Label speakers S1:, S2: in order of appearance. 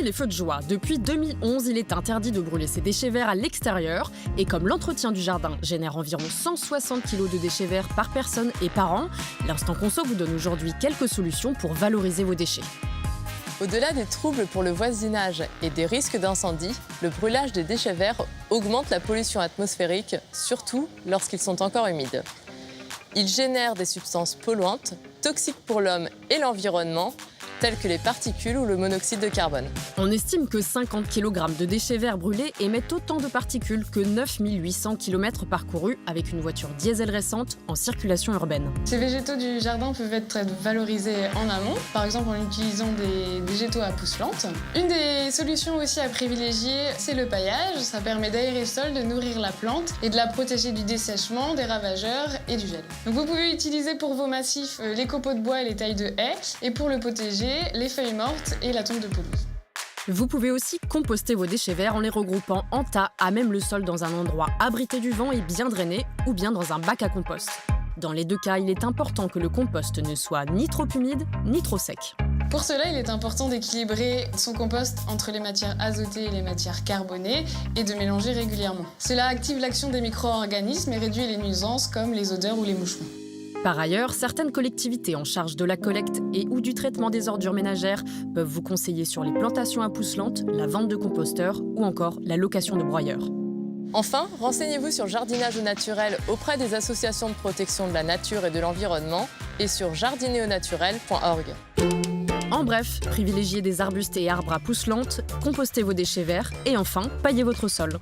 S1: les feux de joie. Depuis 2011, il est interdit de brûler ses déchets verts à l'extérieur. Et comme l'entretien du jardin génère environ 160 kg de déchets verts par personne et par an, l'Instant Conso vous donne aujourd'hui quelques solutions pour valoriser vos déchets.
S2: Au-delà des troubles pour le voisinage et des risques d'incendie, le brûlage des déchets verts augmente la pollution atmosphérique, surtout lorsqu'ils sont encore humides. Il génère des substances polluantes, toxiques pour l'homme et l'environnement, telles que les particules ou le monoxyde de carbone.
S1: On estime que 50 kg de déchets verts brûlés émettent autant de particules que 9800 km parcourus avec une voiture diesel récente en circulation urbaine.
S3: Ces végétaux du jardin peuvent être valorisés en amont, par exemple en utilisant des végétaux à pousse lente. Une des solutions aussi à privilégier, c'est le paillage. Ça permet d'aérer le sol, de nourrir la plante et de la protéger du dessèchement, des ravageurs et du gel. Donc vous pouvez utiliser pour vos massifs les copeaux de bois et les tailles de haies, et pour le potager, les feuilles mortes et la tonte de pelouse.
S1: Vous pouvez aussi composter vos déchets verts en les regroupant en tas à même le sol dans un endroit abrité du vent et bien drainé, ou bien dans un bac à compost. Dans les deux cas, il est important que le compost ne soit ni trop humide, ni trop sec.
S3: Pour cela, il est important d'équilibrer son compost entre les matières azotées et les matières carbonées et de mélanger régulièrement. Cela active l'action des micro-organismes et réduit les nuisances comme les odeurs ou les moucherons.
S1: Par ailleurs, certaines collectivités en charge de la collecte et ou du traitement des ordures ménagères peuvent vous conseiller sur les plantations à pousse lente, la vente de composteurs ou encore la location de broyeurs.
S2: Enfin, renseignez-vous sur le jardinage au naturel auprès des associations de protection de la nature et de l'environnement et sur jardinéaunaturel.org.
S1: En bref, privilégiez des arbustes et arbres à pousse lente, compostez vos déchets verts et enfin, paillez votre sol.